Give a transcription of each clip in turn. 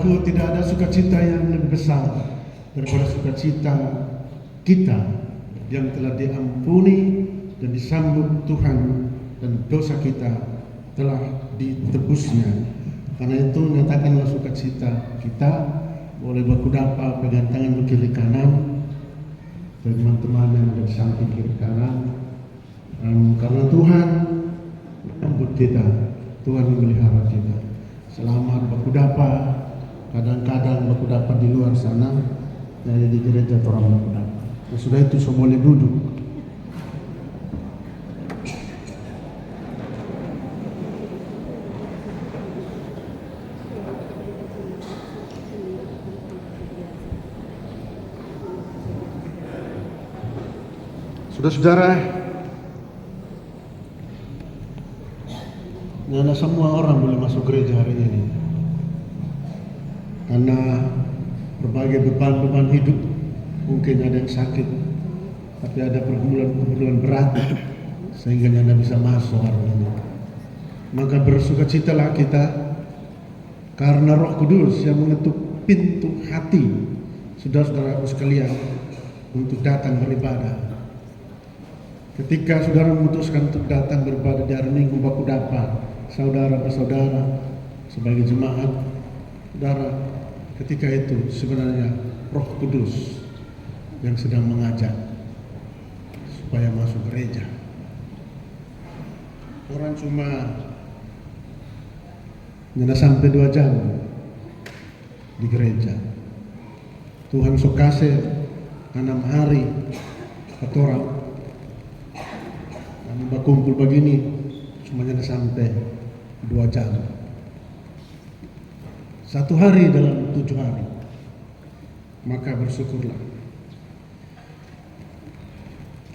Saudaraku, tidak ada sukacita yang lebih besar daripada sukacita kita yang telah diampuni dan disambut Tuhan dan dosa kita telah ditebusnya. Karena itu nyatakanlah sukacita kita, boleh berkudapa pegang tangan ke kiri kanan, teman-teman yang ada di samping kiri kanan. Karena Tuhan menyambut kita, Tuhan memelihara kita. Selamat berkudapa. Kadang-kadang berkudapa di luar sana, jadi di gereja orang berkudapa. Nah, sudah itu semua boleh duduk. Saudara-saudara, karena semua orang boleh masuk gereja hari ini karena berbagai beban-beban hidup. Mungkin ada yang sakit, tapi ada pergumulan berat sehingga Anda bisa masuk hari ini. Maka bersukacitalah kita karena Roh Kudus yang mengetuk pintu hati saudara-saudaraku sekalian untuk datang beribadah. Ketika saudara memutuskan untuk datang beribadah di hari Minggu Bakudapa, saudara bersaudara sebagai jemaat, saudara, ketika itu sebenarnya Roh Kudus yang sedang mengajak supaya masuk gereja. Orang cuma sampai 2 jam di gereja. Tuhan sok kasih 6 hari atau orang berkumpul begini cuma sampai 2 jam. 1 hari dalam 7 hari. Maka bersyukurlah.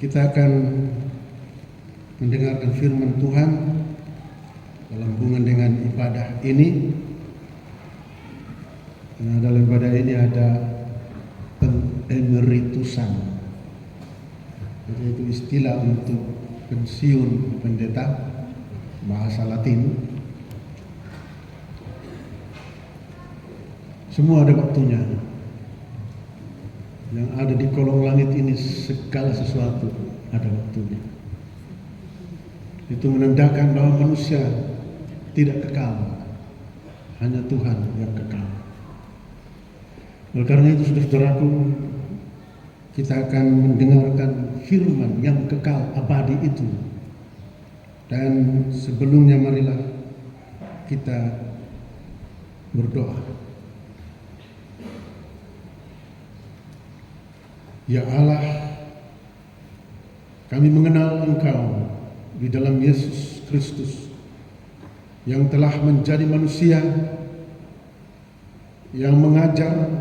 Kita akan mendengarkan firman Tuhan dalam hubungan dengan ibadah ini. Karena dalam ibadah ini ada pengemeritusan. Jadi itu istilah untuk pensiun pendeta, bahasa Latin. Semua ada waktunya. Yang ada di kolong langit ini segala sesuatu ada waktunya. Itu menandakan bahwa manusia tidak kekal, hanya Tuhan yang kekal. Oleh karena itu, saudara-saudaraku, kita akan mendengarkan firman yang kekal abadi itu. Dan sebelumnya marilah kita berdoa. Ya Allah, kami mengenal Engkau di dalam Yesus Kristus yang telah menjadi manusia, yang mengajar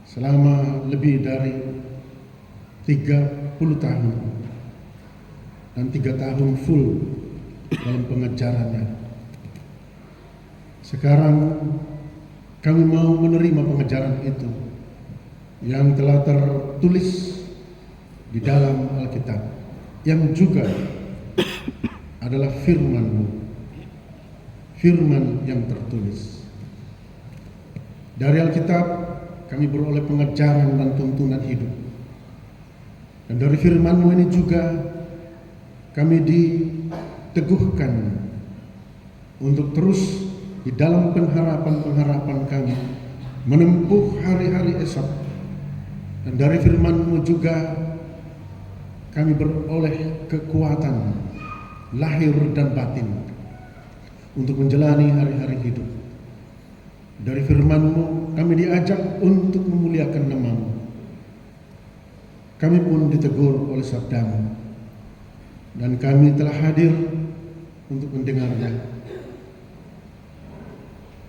selama lebih dari 30 tahun dan 3 tahun full dalam pengajarannya. Sekarang kami mau menerima pengajaran itu yang telah tertulis di dalam Alkitab, yang juga adalah firman-Mu, firman yang tertulis. Dari Alkitab kami beroleh pengajaran dan tuntunan hidup. Dan dari firman-Mu ini juga kami diteguhkan untuk terus di dalam pengharapan-pengharapan kami menempuh hari-hari esok. Dan dari firman-Mu juga kami beroleh kekuatan lahir dan batin untuk menjalani hari-hari hidup. Dari firman-Mu kami diajak untuk memuliakan nama-Mu. Kami pun ditegur oleh sabda-Mu, dan kami telah hadir untuk mendengarnya.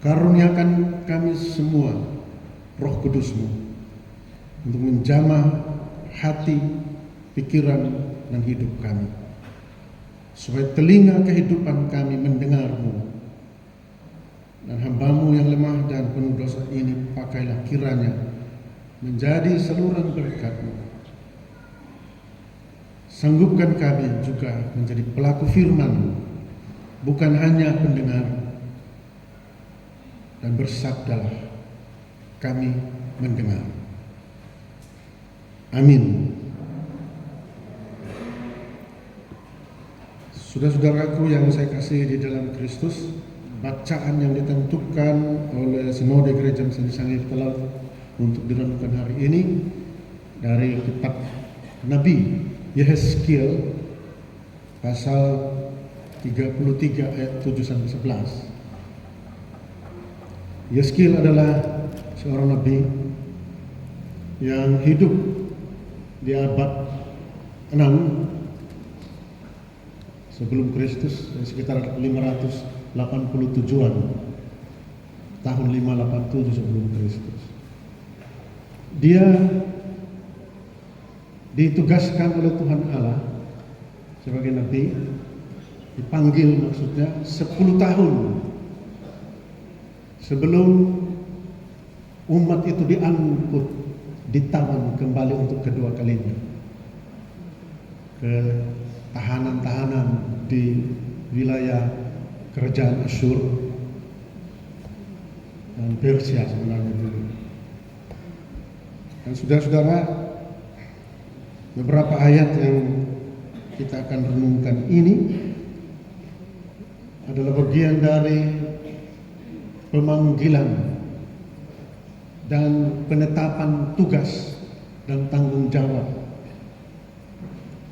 Karuniakan kami semua Roh Kudus-Mu untuk menjamah hati, pikiran, dan hidup kami, supaya telinga kehidupan kami mendengar-Mu. Dan hamba-Mu yang lemah dan penuh dosa ini pakailah kiranya menjadi saluran berkat-Mu. Sanggupkan kami juga menjadi pelaku firman-Mu, bukan hanya pendengar. dan bersabdalah, kami mendengar. Amin. Saudara-saudaraku yang saya kasih di dalam Kristus, bacaan yang ditentukan oleh Sinode Gereja Mesin Sangir Telau untuk direnungkan hari ini dari kitab Nabi Yehezkiel pasal 33 ayat 7 sampai 11. Yehezkiel adalah seorang nabi yang hidup di abad 6 sebelum Kristus, sekitar 587-an, tahun 587 sebelum Kristus. Dia ditugaskan oleh Tuhan Allah sebagai nabi, dipanggil maksudnya 10 tahun sebelum umat itu diangkut, ditawan kembali untuk kedua kalinya ke tahanan-tahanan di wilayah kerajaan Asyur dan Persia sebenarnya dulu. Dan saudara-saudara, beberapa ayat yang kita akan renungkan ini adalah bagian dari pemanggilan dan penetapan tugas dan tanggung jawab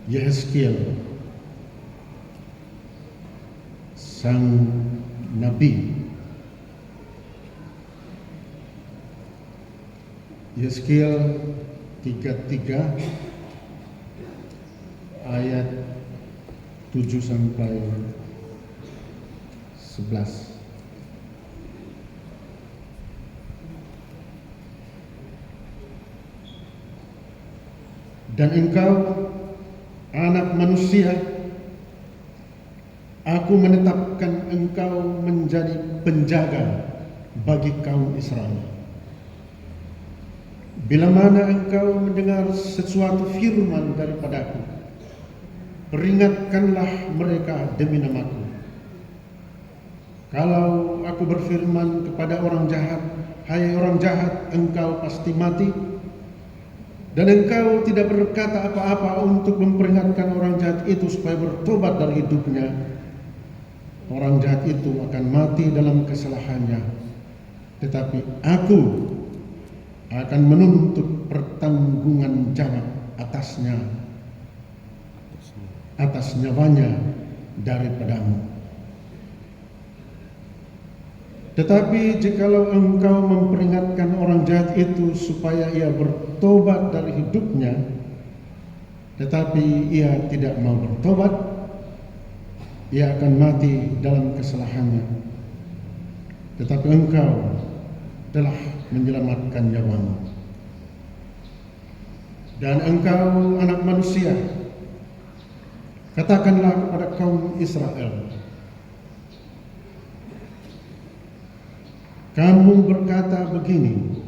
Yehezkiel, sang nabi. Yehezkiel 33 ayat 7 sampai 11. Dan engkau, anak manusia, aku menetapkan engkau menjadi penjaga bagi kaum Israel. Bila mana engkau mendengar sesuatu firman daripadaku, peringatkanlah mereka demi namaku. Kalau aku berfirman kepada orang jahat, hai orang jahat, engkau pasti mati, dan engkau tidak berkata apa-apa untuk memperingatkan orang jahat itu supaya bertobat dari hidupnya, orang jahat itu akan mati dalam kesalahannya, tetapi aku akan menuntut pertanggungan jawab atasnya, atas nyawanya daripadamu. Tetapi jikalau engkau memperingatkan orang jahat itu supaya ia bertobat dari hidupnya, tetapi ia tidak mau bertobat, ia akan mati dalam kesalahannya. Tetapi engkau telah menyelamatkan nyawamu. Dan engkau, anak manusia, katakanlah kepada kaum Israel, kamu berkata begini,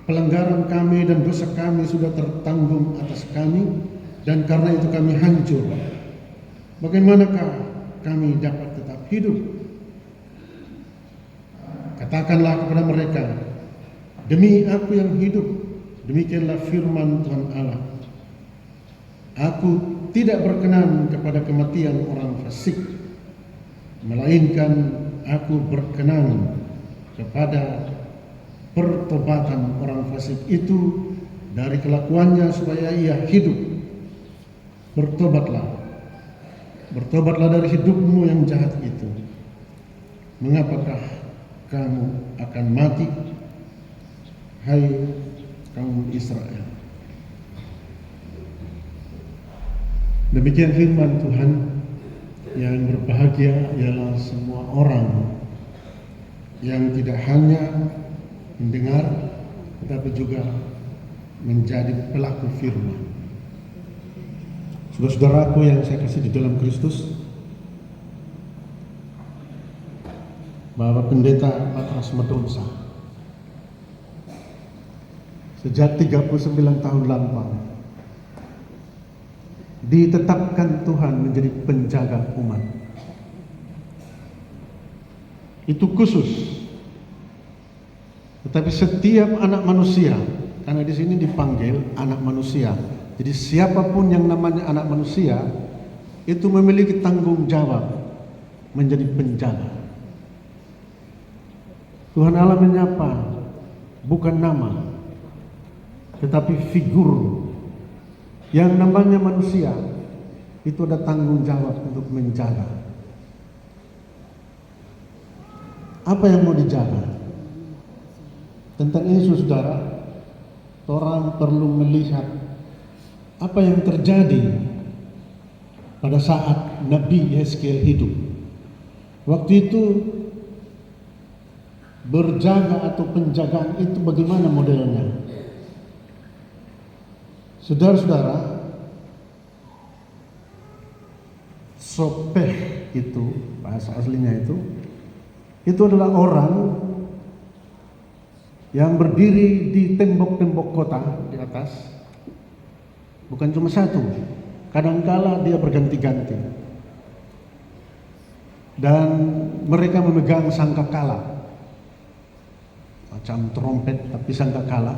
pelanggaran kami dan dosa kami sudah tertanggung atas kami, dan karena itu kami hancur. Bagaimanakah kami dapat tetap hidup? Katakanlah kepada mereka, demi aku yang hidup, demikianlah firman Tuhan Allah, aku tidak berkenan kepada kematian orang fasik, melainkan aku berkenan kepada pertobatan orang fasik itu dari kelakuannya supaya ia hidup. Bertobatlah, bertobatlah dari hidupmu yang jahat itu. Mengapakah kamu akan mati, hai kaum Israel? Demikian firman Tuhan. Yang berbahagia ialah semua orang yang tidak hanya mendengar, tetapi juga menjadi pelaku firman. Saudara-saudaraku yang saya kasih di dalam Kristus, Bapak Pendeta Patras Medonsa sejak 39 tahun lampau ditetapkan Tuhan menjadi penjaga umat. Itu khusus Tetapi setiap anak manusia, karena di sini dipanggil anak manusia. Jadi siapapun yang namanya anak manusia itu memiliki tanggung jawab menjadi penjaga. Tuhan Allah menyapa bukan nama, tetapi figur. Yang namanya manusia itu ada tanggung jawab untuk menjaga. Apa yang mau dijaga? Tentang ini saudara, orang perlu melihat apa yang terjadi pada saat Nabi Yeskiel hidup. Waktu itu berjaga atau penjagaan itu bagaimana modelnya? Saudara-saudara, sopeh itu bahasa aslinya itu adalah orang yang berdiri di tembok-tembok kota di atas. Bukan cuma satu, kadangkala dia berganti-ganti. Dan mereka memegang sangkakala, macam trompet tapi sangkakala.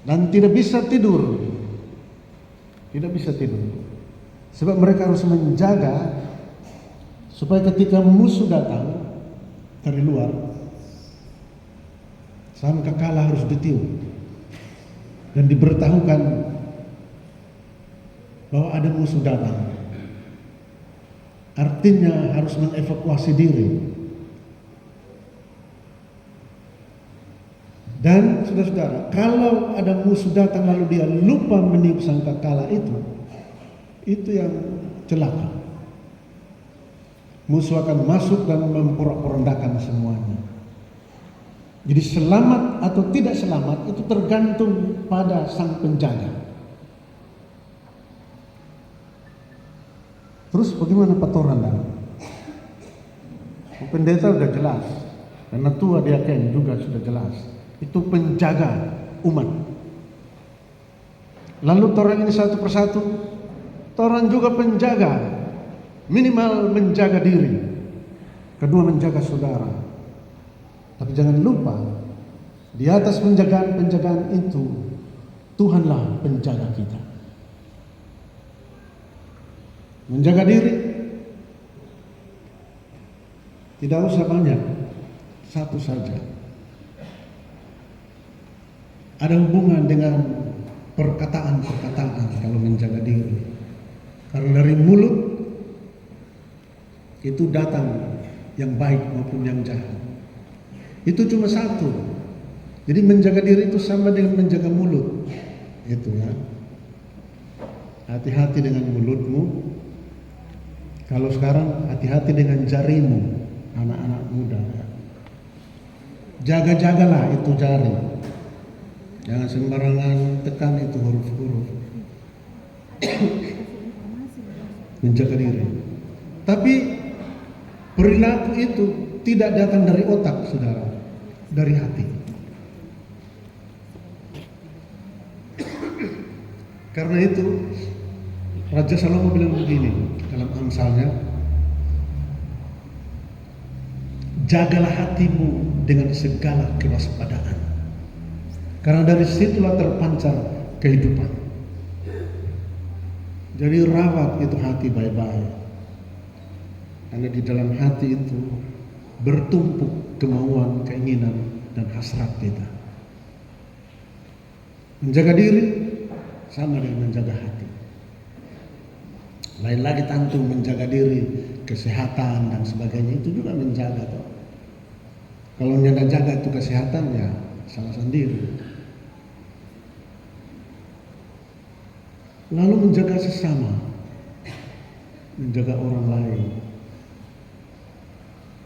Dan tidak bisa tidur. Tidak bisa tidur. Sebab mereka harus menjaga supaya ketika musuh datang dari luar, sangkakala harus ditiup dan diberitahukan bahwa ada musuh datang. Artinya harus mengevakuasi diri. Dan saudara-saudara, kalau ada musuh datang lalu dia lupa meniup sangkakala itu yang celaka. Musuh akan masuk dan memporak-porandakan semuanya. Jadi selamat atau tidak selamat itu tergantung pada sang penjaga. Terus bagaimana patoran dan pendeta sudah jelas, karena tua diaken juga sudah jelas. Itu penjaga umat. Lalu orang ini satu persatu, orang juga penjaga, minimal menjaga diri, kedua menjaga saudara. Tapi jangan lupa, di atas penjagaan itu, Tuhanlah penjaga kita. Menjaga diri tidak usah banyak, satu saja. Ada hubungan dengan perkataan-perkataan kalau menjaga diri. Karena dari mulut itu datang yang baik maupun yang jahat. Itu cuma satu. Jadi menjaga diri itu sama dengan menjaga mulut. Itu ya. Hati-hati dengan mulutmu. Kalau sekarang hati-hati dengan jarimu, anak-anak muda. Jaga-jagalah itu jari. Jangan sembarangan tekan itu huruf-huruf. Menjaga diri. Tapi perilaku itu tidak datang dari otak, saudara, dari hati. Karena itu Raja Salomo bilang begini dalam Amsalnya, jagalah hatimu dengan segala kewaspadaan. Karena dari situlah terpancar kehidupan. Jadi rawat itu hati baik-baik. Karena di dalam hati itu bertumpuk kemauan, keinginan, dan hasrat kita. Menjaga diri sama dengan menjaga hati. Lain lagi tentu menjaga diri, kesehatan dan sebagainya itu juga menjaga toh. Kalau nyanda jaga itu kesehatan ya salah sendiri. Lalu menjaga sesama, menjaga orang lain.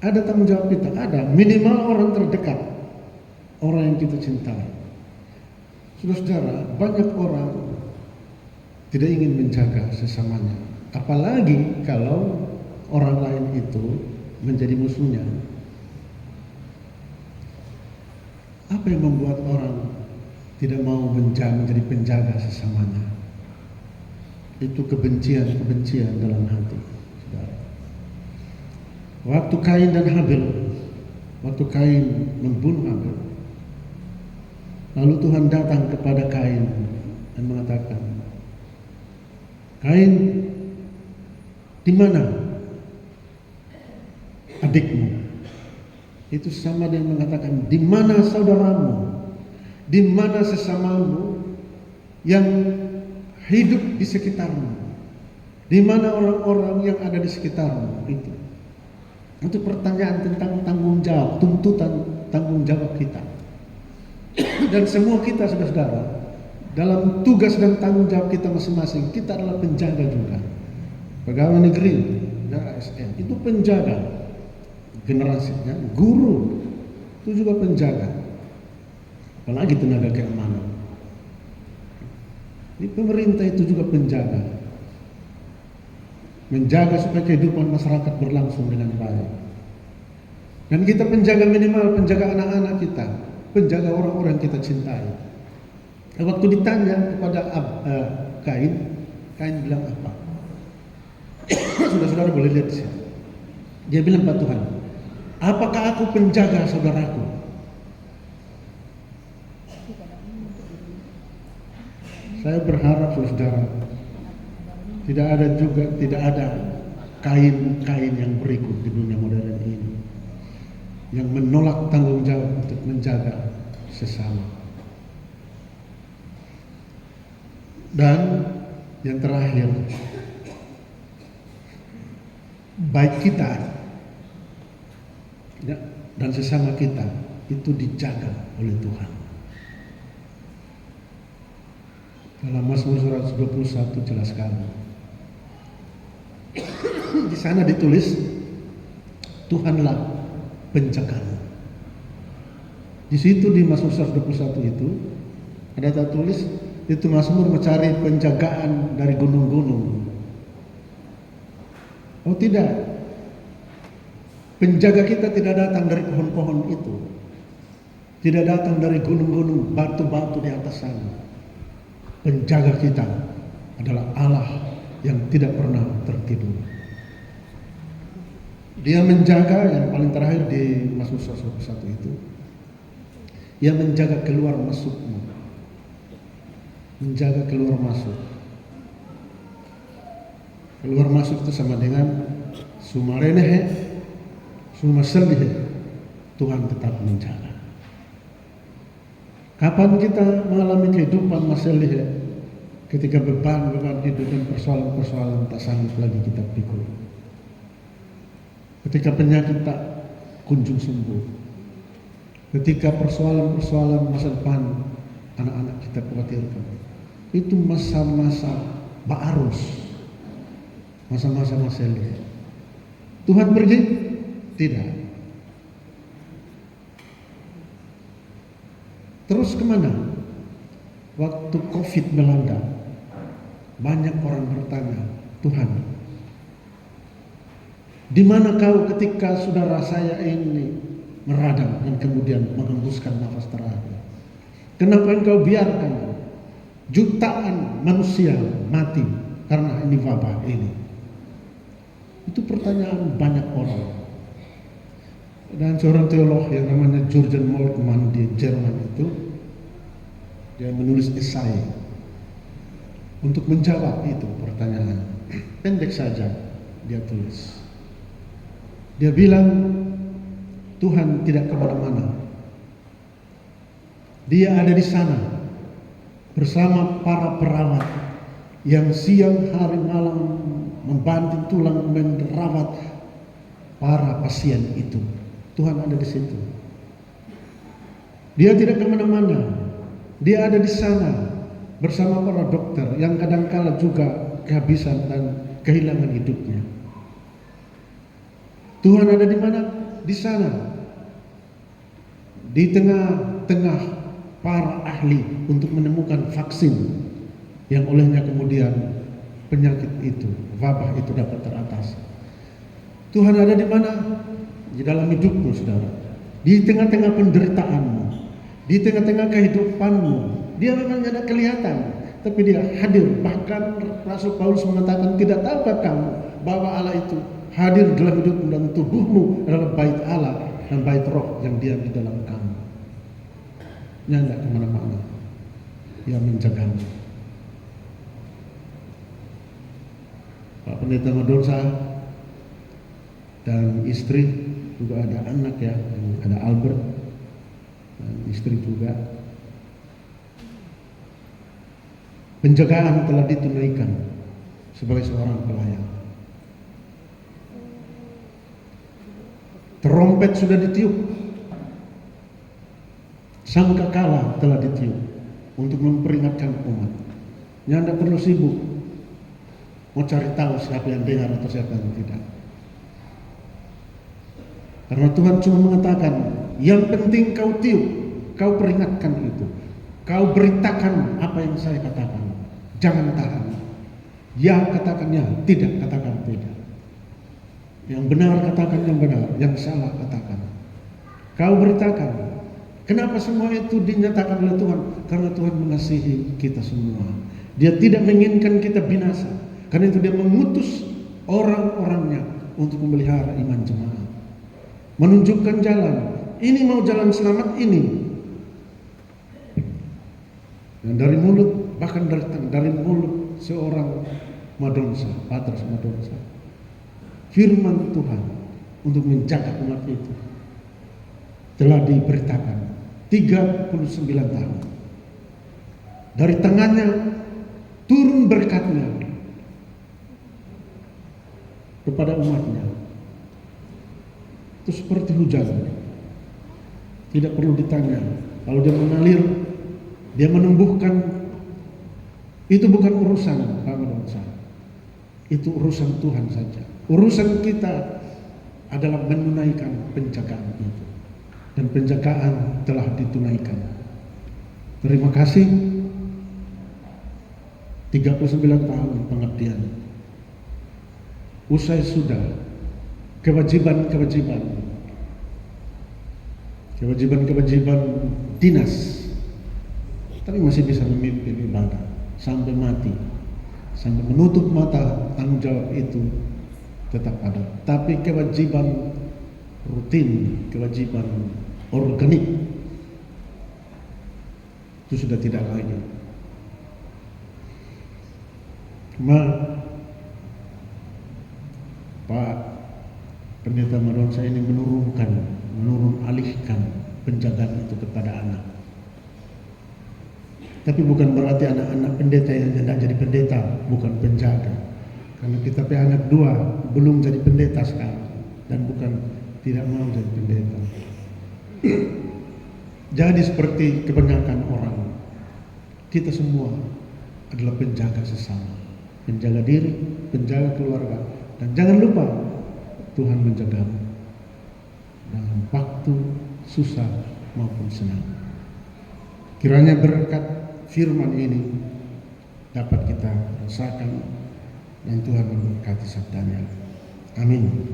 Ada tanggung jawab kita, ada minimal orang terdekat, orang yang kita cintai. Saudara-saudara, banyak orang tidak ingin menjaga sesamanya, apalagi kalau orang lain itu menjadi musuhnya. Apa yang membuat orang tidak mau menjadi penjaga sesamanya? Itu kebencian dalam hati. Waktu Kain dan Habil waktu Kain membunuh Abel. Lalu Tuhan datang kepada Kain dan mengatakan, Kain, di mana adikmu? Itu sama dengan mengatakan, di mana saudaramu? Di mana sesamamu yang hidup di sekitarmu? Di mana orang-orang yang ada di sekitarmu? Itu pertanyaan tentang tanggung jawab, tuntutan tanggung jawab kita. Dan semua kita, saudara-saudara, dalam tugas dan tanggung jawab kita masing-masing, kita adalah penjaga juga. Pegawai negeri dan ASN itu penjaga generasinya, guru itu juga penjaga, apalagi tenaga keamanan. Ini pemerintah itu juga penjaga, menjaga supaya kehidupan masyarakat berlangsung dengan baik. Dan kita penjaga minimal, penjaga anak-anak kita, penjaga orang-orang yang kita cintai. Waktu ditanya kepada Kain bilang apa? Saudara-saudara boleh lihat di sini. Dia bilang, Pak Tuhan, apakah aku penjaga saudaraku? Saya berharap saudara, tidak ada Kain yang berikut di dunia modern ini yang menolak tanggung jawab untuk menjaga sesama. Dan yang terakhir, baik kita dan sesama kita itu dijaga oleh Tuhan. Dalam Mazmur 121 jelas sekali. Di sana ditulis, Tuhanlah penjagamu. Di situ di Mazmur 121 itu ada tertulis, itu Mazmur mencari penjagaan dari gunung-gunung. Oh tidak, penjaga kita tidak datang dari pohon-pohon itu, tidak datang dari gunung-gunung, batu-batu di atas sana. Penjaga kita adalah Allah yang tidak pernah tertidur. Dia menjaga, yang paling terakhir di Mazmur 121 itu, dia menjaga keluar masukmu, menjaga keluar masuk. Keluar masuk itu sama dengan sumarenehe, sumaselihe, Tuhan tetap menjaga. Kapan kita mengalami kehidupan maselihe, ketika beban-beban hidup dan persoalan-persoalan tak sanggup lagi kita pikul, ketika penyakit tak kunjung sembuh, ketika persoalan-persoalan masa depan anak-anak kita khawatirkan, itu masa-masa ba'arus, masa-masa maselihe. Tuhan pergi? Tidak. Terus kemana? Waktu COVID melanda, banyak orang bertanya, Tuhan, di mana kau ketika saudara saya ini meradang dan kemudian menghembuskan nafas terakhir? Kenapa engkau biarkan jutaan manusia mati karena ini wabah ini? Itu pertanyaan banyak orang. Dan seorang teolog yang namanya Jurgen Moltmann di Jerman itu, dia menulis esai untuk menjawab itu pertanyaan. Pendek saja dia tulis. Dia bilang, Tuhan tidak kemana-mana. Dia ada di sana bersama para perawat yang siang hari malam membanting tulang merawat para pasien itu. Tuhan ada di situ. Dia tidak kemana-mana. Dia ada di sana bersama para dokter yang kadangkala juga kehabisan dan kehilangan hidupnya. Tuhan ada di mana? Di sana. Di tengah-tengah para ahli untuk menemukan vaksin yang olehnya kemudian penyakit itu, wabah itu dapat teratasi. Tuhan ada di mana? Di dalam hidupmu, saudara. Di tengah-tengah penderitaanmu, di tengah-tengah kehidupanmu. Dia memang tidak kelihatan, tapi dia hadir. Bahkan Rasul Paulus mengatakan, tidak tahukah kamu bahwa Allah itu hadir dalam hidupmu dan tubuhmu adalah bait Allah dan bait roh yang diam di dalam kamu. Dia tidak kemana-mana. Dia menjagamu. Pak Pendeta Madonsa dan istri, juga ada anak ya, ada Albert dan istri juga. Penjagaan telah ditunaikan sebagai seorang pelayan. Terompet sudah ditiup, sangkakala telah ditiup untuk memperingatkan umat. Anda perlu sibuk mau cari tahu siapa yang dengar atau siapa yang tidak. Karena Tuhan cuma mengatakan, yang penting kau tiup, kau peringatkan itu, kau beritakan apa yang saya katakan. Jangan tahan. Ya katakan ya, tidak katakan tidak. Yang benar katakan yang benar, yang salah katakan. Kau beritakan. Kenapa semua itu dinyatakan oleh Tuhan? Karena Tuhan mengasihi kita semua. Dia tidak menginginkan kita binasa. Karena itu dia mengutus orang-orangnya untuk memelihara iman jemaat. Menunjukkan jalan. Ini mau jalan selamat ini. Dan dari mulut, bahkan dari mulut seorang Madonsa, Patras Madonsa, firman Tuhan untuk menjaga umat itu telah diberitakan 39 tahun. Dari tangannya turun berkatnya kepada umatnya. Itu seperti hujan, tidak perlu ditanya. Kalau dia mengalir, dia menumbuhkan, itu bukan urusan Pak Madonsa, itu urusan Tuhan saja. Urusan kita adalah menunaikan penjagaan itu, dan penjagaan telah ditunaikan. Terima kasih. 39 tahun pengabdian. Usai sudah kewajiban dinas, tapi masih bisa memimpin ibadah sampai mati, sampai menutup mata. Tanggung jawab itu tetap ada, tapi kewajiban rutin, kewajiban organik itu sudah tidak lagi. Pak Pendeta Madonsa ini menurun alihkan penjagaan itu kepada anak. Tapi bukan berarti anak-anak pendeta yang tidak jadi pendeta bukan penjaga. Karena kita punya anak dua belum jadi pendeta sekarang, dan bukan tidak mau jadi pendeta. Jadi seperti kebanyakan orang, kita semua adalah penjaga sesama, penjaga diri, penjaga keluarga, dan jangan lupa Tuhan menjagamu dalam waktu susah maupun senang. Kiranya berkat firman ini dapat kita rasakan, dan Tuhan memberkati sabdanya. Amin.